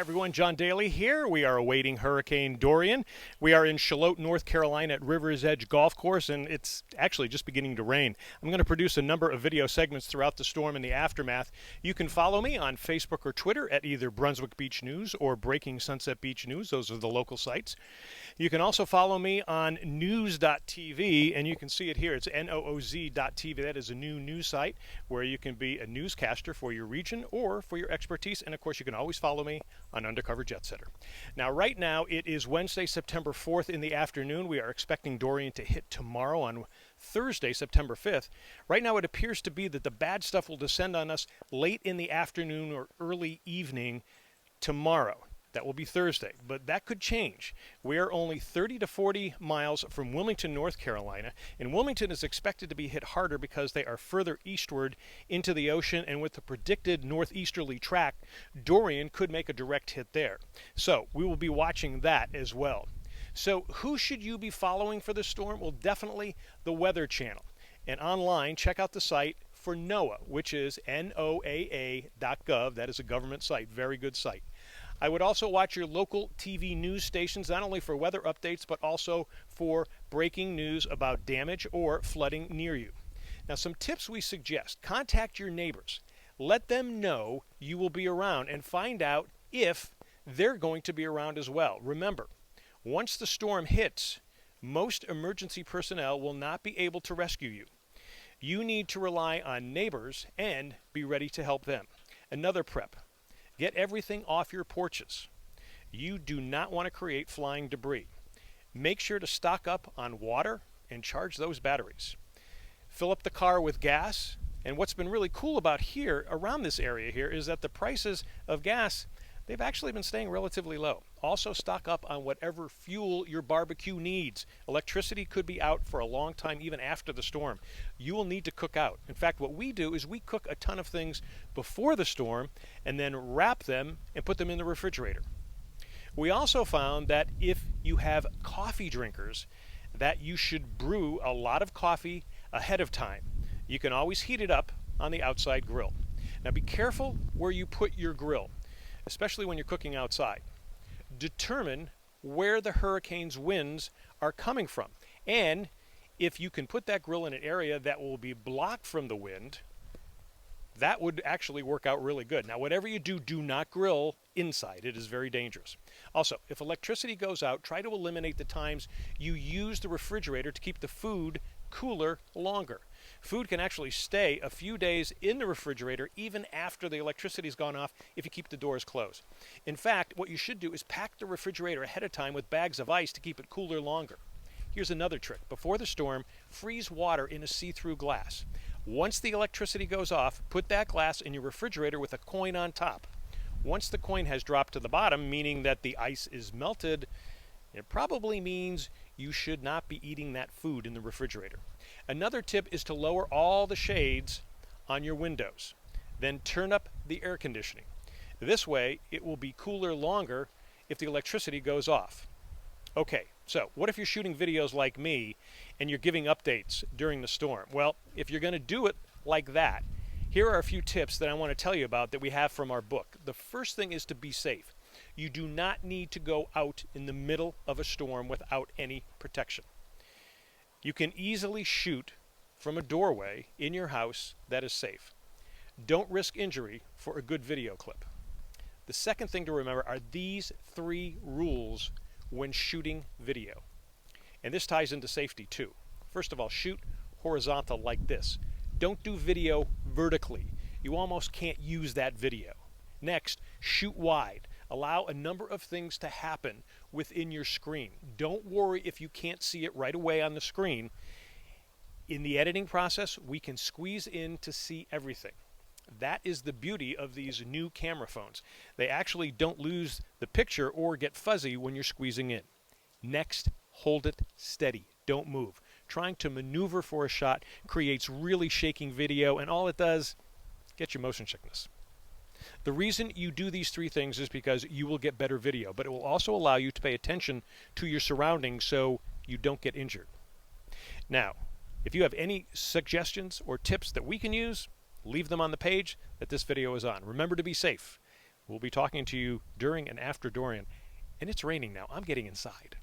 everyone, John Daly here. We are awaiting Hurricane Dorian. We are in Shallotte, North Carolina at River's Edge Golf Course, and it's actually just beginning to rain. I'm going to produce a number of video segments throughout the storm and the aftermath. You can follow me on Facebook or Twitter at either Brunswick Beach News or Breaking Sunset Beach News. Those are the local sites. You can also follow me on news.tv, and you can see it here. It's nooz.tv. That is a new news site where you can be a newscaster for your region or for your expertise. And of course, you can always follow me on Undercover Jet Setter. Now, right now, it is Wednesday, September 4th in the afternoon. We are expecting Dorian to hit tomorrow on Thursday, September 5th. Right now, it appears to be that the bad stuff will descend on us late in the afternoon or early evening tomorrow. That will be Thursday, but that could change. We are only 30 to 40 miles from Wilmington, North Carolina, and Wilmington is expected to be hit harder because they are further eastward into the ocean, and with the predicted northeasterly track, Dorian could make a direct hit there. So we will be watching that as well. So who should you be following for this storm? Well, definitely the Weather Channel. And online, check out the site for NOAA, which is NOAA.gov. That is a government site, very good site. I would also watch your local TV news stations, not only for weather updates, but also for breaking news about damage or flooding near you. Now, some tips we suggest. Contact your neighbors. Let them know you will be around and find out if they're going to be around as well. Remember, once the storm hits, most emergency personnel will not be able to rescue you. You need to rely on neighbors and be ready to help them. Another prep. Get everything off your porches. You do not want to create flying debris. Make sure to stock up on water and charge those batteries. Fill up the car with gas. And what's been really cool about here, around this area here, is that the prices of gas, they've actually been staying relatively low. Also stock up on whatever fuel your barbecue needs. Electricity could be out for a long time, even after the storm. You will need to cook out. In fact, what we do is we cook a ton of things before the storm and then wrap them and put them in the refrigerator. We also found that if you have coffee drinkers, that you should brew a lot of coffee ahead of time. You can always heat it up on the outside grill. Now be careful where you put your grill, especially when you're cooking outside. Determine where the hurricane's winds are coming from. And if you can put that grill in an area that will be blocked from the wind, that would actually work out really good. Now, whatever you do, do not grill inside. It is very dangerous. Also, if electricity goes out, try to eliminate the times you use the refrigerator to keep the food cooler longer. Food can actually stay a few days in the refrigerator even after the electricity's gone off if you keep the doors closed. In fact, what you should do is pack the refrigerator ahead of time with bags of ice to keep it cooler longer. Here's another trick. Before the storm, freeze water in a see-through glass. Once the electricity goes off, put that glass in your refrigerator with a coin on top. Once the coin has dropped to the bottom, meaning that the ice is melted, it probably means you should not be eating that food in the refrigerator. Another tip is to lower all the shades on your windows. Then turn up the air conditioning. This way, it will be cooler longer if the electricity goes off. Okay, so what if you're shooting videos like me and you're giving updates during the storm? Well, if you're going to do it like that, here are a few tips that I want to tell you about that we have from our book. The first thing is to be safe. You do not need to go out in the middle of a storm without any protection. You can easily shoot from a doorway in your house that is safe. Don't risk injury for a good video clip. The second thing to remember are these 3 rules when shooting video. And this ties into safety too. First of all, shoot horizontal like this. Don't do video vertically. You almost can't use that video. Next, shoot wide. Allow a number of things to happen within your screen. Don't worry if you can't see it right away on the screen. In the editing process, we can squeeze in to see everything. That is the beauty of these new camera phones. They actually don't lose the picture or get fuzzy when you're squeezing in. Next, hold it steady. Don't move. Trying to maneuver for a shot creates really shaking video, and all it does, get you motion sickness. The reason you do these 3 things is because you will get better video, but it will also allow you to pay attention to your surroundings so you don't get injured. Now, if you have any suggestions or tips that we can use, leave them on the page that this video is on. Remember to be safe. We'll be talking to you during and after Dorian. And it's raining now. I'm getting inside.